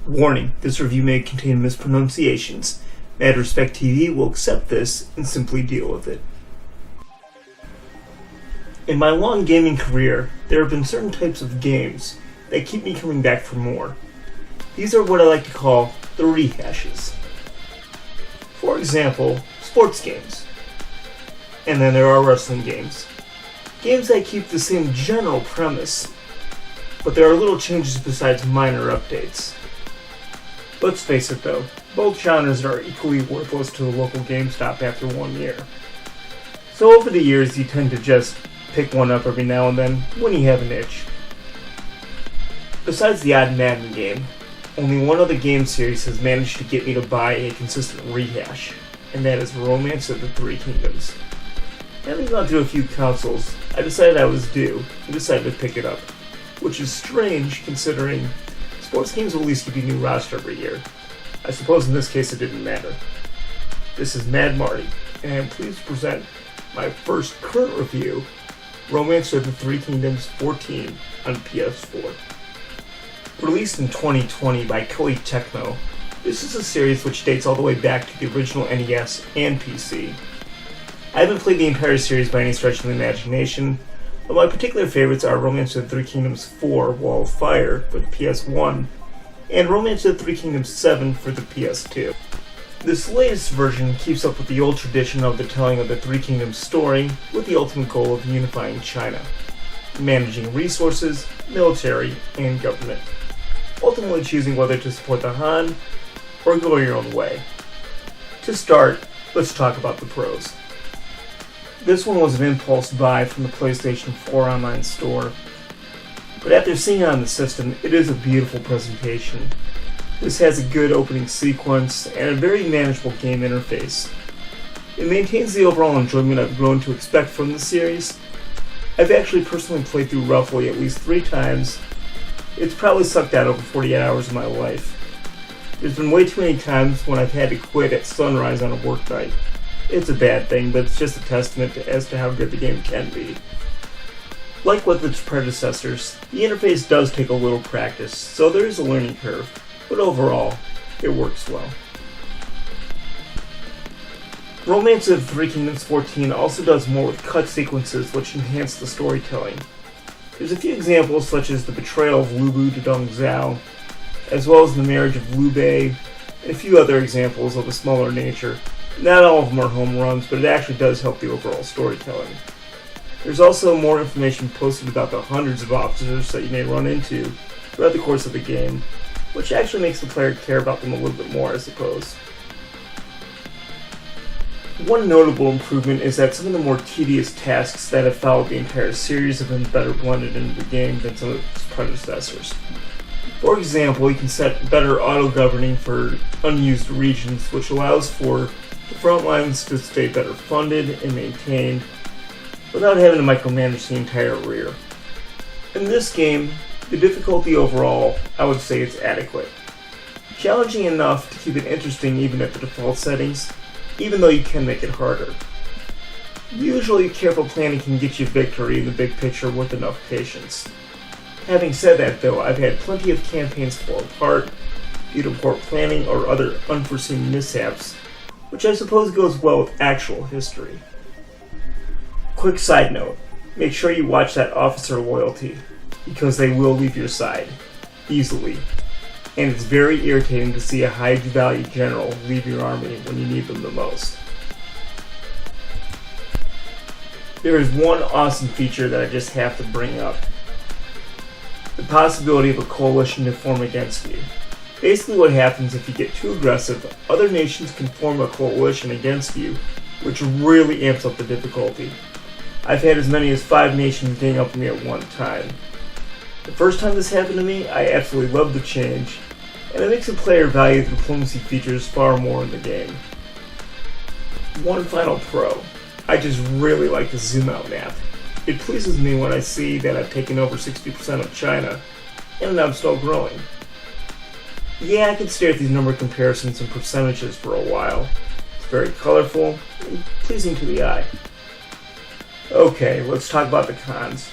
Warning, this review may contain mispronunciations. Mad Respect TV will accept this and simply deal with it. In my long gaming career, there have been certain types of games that keep me coming back for more. These are what I like to call the rehashes. For example, sports games. And then there are wrestling games. Games that keep the same general premise, but there are little changes besides minor updates. Let's face it though, both genres are equally worthless to the local GameStop after 1 year. So over the years you tend to just pick one up every now and then when you have an itch. Besides the odd Madden game, only one other game series has managed to get me to buy a consistent rehash, and that is Romance of the Three Kingdoms. Having gone through a few consoles, I decided I was due and decided to pick it up, which is strange considering sports games will at least give you a new roster every year. I suppose in this case it didn't matter. This is Mad Marty, and I am pleased to present my first current review, Romance of the Three Kingdoms 14 on PS4. Released in 2020 by Koei Tecmo, this is a series which dates all the way back to the original NES and PC. I haven't played the entire series by any stretch of the imagination, but my particular favorites are Romance of the Three Kingdoms 4 Wall of Fire for the PS1, and Romance of the Three Kingdoms 7 for the PS2. This latest version keeps up with the old tradition of the telling of the Three Kingdoms story with the ultimate goal of unifying China, managing resources, military, and government, ultimately choosing whether to support the Han or go your own way. To start, let's talk about the pros. This one was an impulse buy from the PlayStation 4 online store, but after seeing it on the system, it is a beautiful presentation. This has a good opening sequence and a very manageable game interface. It maintains the overall enjoyment I've grown to expect from the series. I've actually personally played through roughly at least 3 times. It's probably sucked out over 48 hours of my life. There's been way too many times when I've had to quit at sunrise on a work night. It's a bad thing, but it's just a testament as to how good the game can be. Like with its predecessors, the interface does take a little practice, so there is a learning curve, but overall, it works well. Romance of the Three Kingdoms 14 also does more with cut sequences which enhance the storytelling. There's a few examples such as the betrayal of Lu Bu to Dong Zhao, as well as the marriage of Liu Bei, and a few other examples of a smaller nature. Not all of them are home runs, but it actually does help the overall storytelling. There's also more information posted about the hundreds of officers that you may run into throughout the course of the game, which actually makes the player care about them a little bit more, I suppose. One notable improvement is that some of the more tedious tasks that have followed the entire series have been better blended into the game than some of its predecessors. For example, you can set better auto-governing for unused regions, which allows for the front lines to stay better funded and maintained without having to micromanage the entire rear. In this game, the difficulty overall, I would say it's adequate. Challenging enough to keep it interesting even at the default settings, even though you can make it harder. Usually careful planning can get you victory in the big picture with enough patience. Having said that though, I've had plenty of campaigns fall apart due to poor planning or other unforeseen mishaps, which I suppose goes well with actual history. Quick side note, make sure you watch that officer loyalty, because they will leave your side, easily, and it's very irritating to see a high-value general leave your army when you need them the most. There is one awesome feature that I just have to bring up. The possibility of a coalition to form against you. Basically what happens if you get too aggressive, other nations can form a coalition against you, which really amps up the difficulty. I've had as many as 5 nations gang up on me at one time. The first time this happened to me, I absolutely loved the change, and it makes the player value the diplomacy features far more in the game. One final pro. I just really like the zoom out map. It pleases me when I see that I've taken over 60% of China, and I'm still growing. Yeah, I could stare at these number comparisons and percentages for a while. It's very colorful and pleasing to the eye. Okay, let's talk about the cons.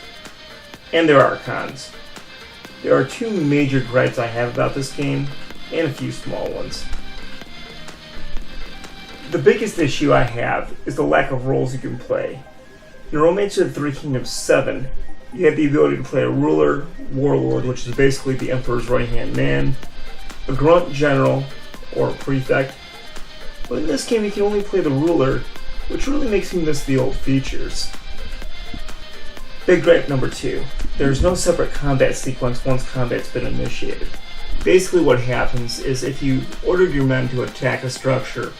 And there are cons. There are 2 major gripes I have about this game. and a few small ones. The biggest issue I have is the lack of roles you can play. In Romance of the Three Kingdoms 7, you have the ability to play a ruler, warlord, which is basically the emperor's right-hand man, a grunt general, or a prefect. But in this game you can only play the ruler, which really makes me miss the old features. Big gripe number 2. There is no separate combat sequence once combat's been initiated. Basically what happens is if you ordered your men to attack a structure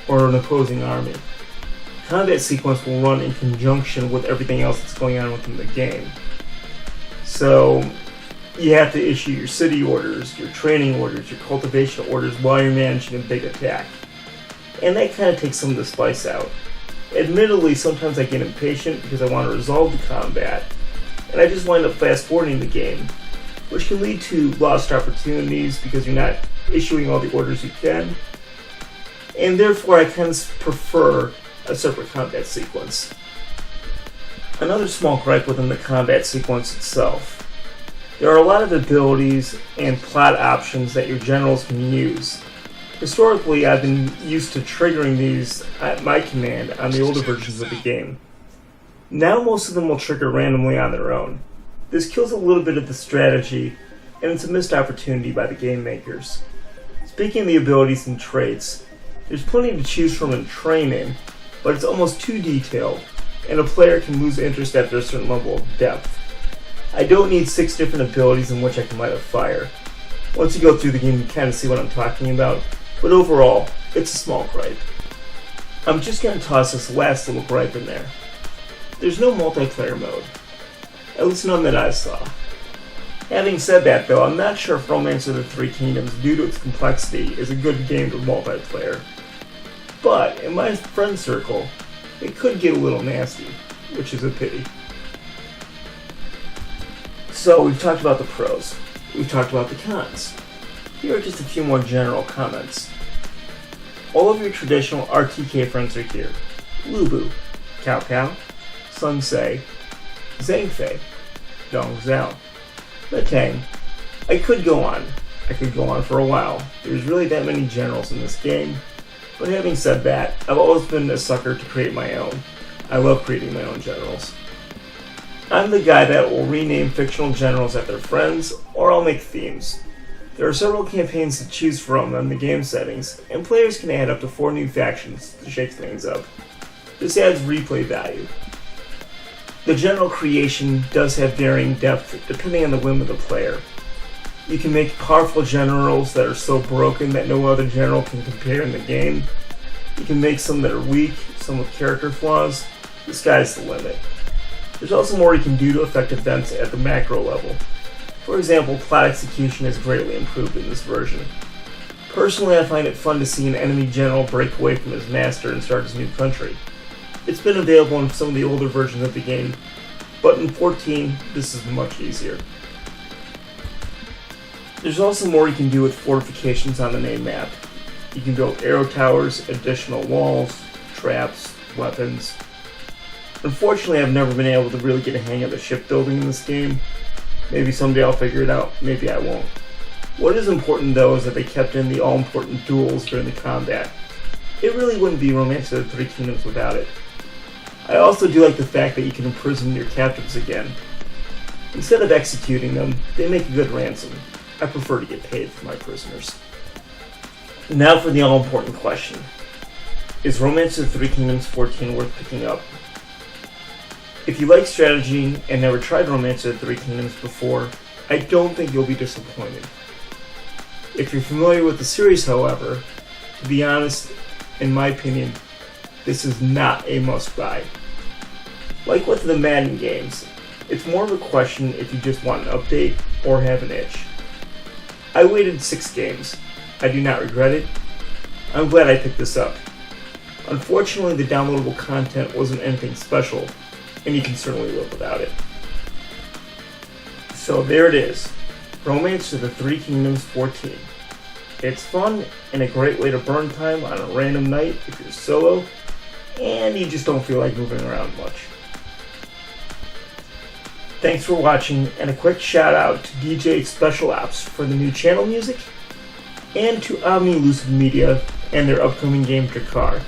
or an opposing army, combat sequence will run in conjunction with everything else that's going on within the game. So you have to issue your city orders, your training orders, your cultivation orders while you're managing a big attack. And that kind of takes some of the spice out. Admittedly, sometimes I get impatient because I want to resolve the combat, and I just wind up fast forwarding the game, which can lead to lost opportunities because you're not issuing all the orders you can, and therefore I kind of prefer a separate combat sequence. Another small gripe within the combat sequence itself. There are a lot of abilities and plot options that your generals can use. Historically, I've been used to triggering these at my command on the older versions of the game. Now most of them will trigger randomly on their own. This kills a little bit of the strategy, and it's a missed opportunity by the game makers. Speaking of the abilities and traits, there's plenty to choose from in training, but it's almost too detailed, and a player can lose interest after a certain level of depth. I don't need 6 different abilities in which I can light a fire. Once you go through the game, you kind of see what I'm talking about, but overall, it's a small gripe. I'm just going to toss this last little gripe in there. There's no multiplayer mode, at least none that I saw. Having said that though, I'm not sure if Romance of the Three Kingdoms, due to its complexity, is a good game for multiplayer. But, in my friend circle, it could get a little nasty, which is a pity. So, we've talked about the pros. We've talked about the cons. Here are just a few more general comments. All of your traditional RTK friends are here. Lubu, Cao Cao, Sun Ce, Zhang Fei, Dong Zhao, Metang. I could go on. I could go on for a while. There's really that many generals in this game. But having said that, I've always been a sucker to create my own. I love creating my own generals. I'm the guy that will rename fictional generals after friends, or I'll make themes. There are several campaigns to choose from in the game settings, and players can add up to 4 new factions to shake things up. This adds replay value. The general creation does have varying depth depending on the whim of the player. You can make powerful generals that are so broken that no other general can compare in the game. You can make some that are weak, some with character flaws. The sky's the limit. There's also more you can do to affect events at the macro level. For example, plot execution is greatly improved in this version. Personally, I find it fun to see an enemy general break away from his master and start his new country. It's been available in some of the older versions of the game, but in 14, this is much easier. There's also more you can do with fortifications on the main map. You can build arrow towers, additional walls, traps, weapons. Unfortunately, I've never been able to really get a hang of the shipbuilding in this game. Maybe someday I'll figure it out, maybe I won't. What is important though is that they kept in the all-important duels during the combat. It really wouldn't be Romance of the Three Kingdoms without it. I also do like the fact that you can imprison your captives again. Instead of executing them, they make a good ransom. I prefer to get paid for my prisoners. Now for the all-important question. Is Romance of the Three Kingdoms 14 worth picking up? If you like strategy and never tried Romance of the Three Kingdoms before, I don't think you'll be disappointed. If you're familiar with the series, however, to be honest, in my opinion, this is not a must-buy. Like with the Madden games, it's more of a question if you just want an update or have an itch. I waited 6 games. I do not regret it. I'm glad I picked this up. Unfortunately, the downloadable content wasn't anything special, and you can certainly live without it. So there it is, Romance of the Three Kingdoms 14. It's fun and a great way to burn time on a random night if you're solo, and you just don't feel like moving around much. Thanks for watching, and a quick shout out to DJ Special Ops for the new channel music, and to Omni Lucid Media and their upcoming game Drakkar.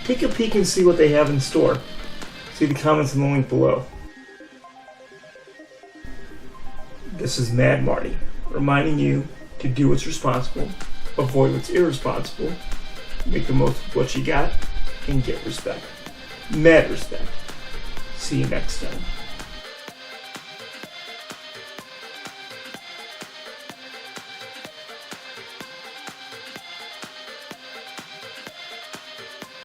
Take a peek and see what they have in store. See the comments in the link below. This is Mad Marty, reminding you to do what's responsible, avoid what's irresponsible, make the most of what you got, and get respect. Mad respect. See you next time.